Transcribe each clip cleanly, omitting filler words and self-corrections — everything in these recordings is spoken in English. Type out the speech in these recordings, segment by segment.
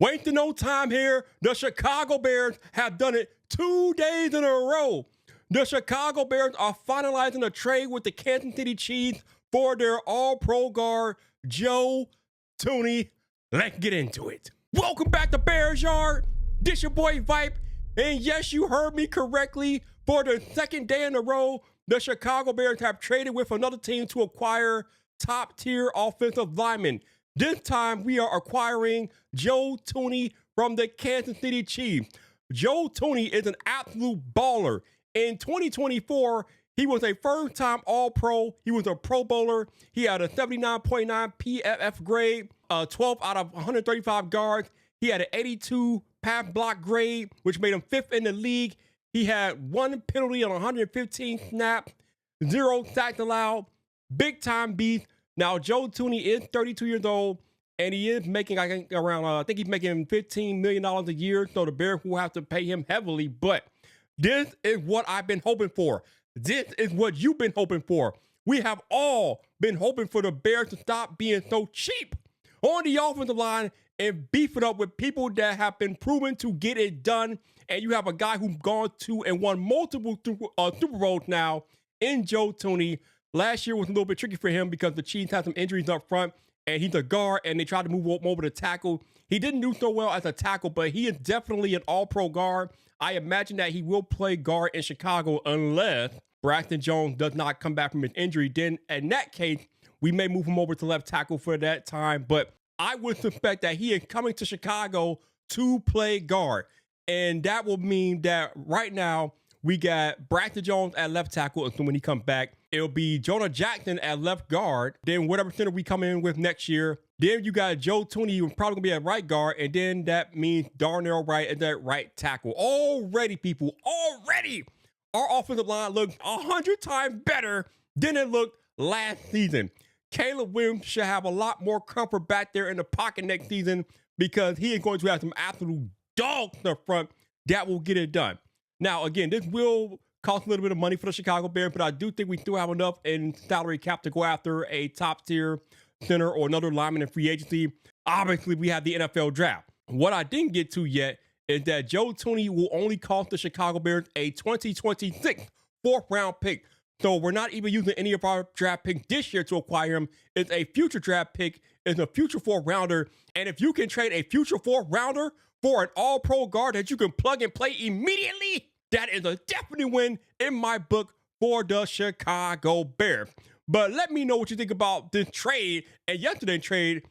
Wasting no time here. The Chicago Bears have done it 2 days in a row. The Chicago Bears are finalizing a trade with the Kansas City Chiefs for their all-pro guard, Joe Thuney. Let's get into it. Welcome back to Bears Yard. This your boy Vipe. And yes, you heard me correctly. For the second day in a row, the Chicago Bears have traded with another team to acquire top-tier offensive linemen. This time, we are acquiring Joe Thuney from the Kansas City Chiefs. Joe Thuney is an absolute baller. In 2024, he was a first-time All-Pro. He was a Pro Bowler. He had a 79.9 PFF grade, 12 out of 135 guards. He had an 82 pass block grade, which made him 5th in the league. He had 1 penalty on 115 snaps, 0 sacks allowed, big-time beast. Now, Joe Thuney is 32 years old, and he is making, I think, around, I think he's making $15 million a year, so the Bears will have to pay him heavily. But this is what I've been hoping for. This is what you've been hoping for. We have all been hoping for the Bears to stop being so cheap on the offensive line and beef it up with people that have been proven to get it done. And you have a guy who's gone to and won multiple Super Bowls now in Joe Thuney. Last year was a little bit tricky for him because the Chiefs had some injuries up front, and he's a guard, and they tried to move him over to tackle. He didn't do so well as a tackle, but he is definitely an all-pro guard. I imagine that he will play guard in Chicago unless Braxton Jones does not come back from his injury. Then, in that case, we may move him over to left tackle for that time. But I would suspect that he is coming to Chicago to play guard. And that will mean that right now, we got Braxton Jones at left tackle, assuming when he comes back. It'll be Jonah Jackson at left guard. Then whatever center we come in with next year. Then you got Joe Thuney, who's probably going to be at right guard. And then that means Darnell Wright at that right tackle. Already, people, already, our offensive line looks 100 times better than it looked last season. Caleb Williams should have a lot more comfort back there in the pocket next season because he is going to have some absolute dogs up front that will get it done. Now, again, this will cost a little bit of money for the Chicago Bears, but I do think we still have enough in salary cap to go after a top-tier center or another lineman in free agency. Obviously, we have the NFL draft. What I didn't get to yet is that Joe Thuney will only cost the Chicago Bears a 2026 fourth-round pick. So we're not even using any of our draft picks this year to acquire him. It's a future draft pick. It's a future fourth-rounder. And if you can trade a future fourth-rounder for an all-pro guard that you can plug and play immediately, that is a definite win in my book for the Chicago Bears. But let me know what you think about this trade and yesterday's trade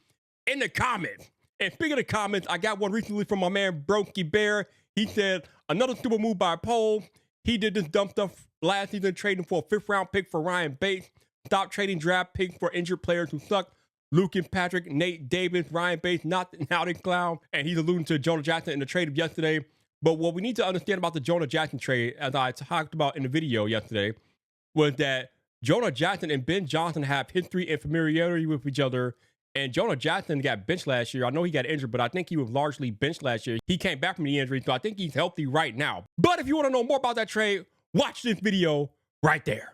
in the comments. And speaking of the comments, I got one recently from my man Broski Bear. He said, another stupid move by Poles. He did this dumb stuff last season, trading for a 5th-round pick for Ryan Bates. Stop trading draft picks for injured players who suck. Luke and Patrick, Nate Davis, Ryan Bates, not the clown. And he's alluding to Jonah Jackson in the trade of yesterday. But what we need to understand about the Jonah Jackson trade, as I talked about in the video yesterday, was that Jonah Jackson and Ben Johnson have history and familiarity with each other. And Jonah Jackson got benched last year. I know he got injured, but I think he was largely benched last year. He came back from the injury, so I think he's healthy right now. But if you want to know more about that trade, watch this video right there.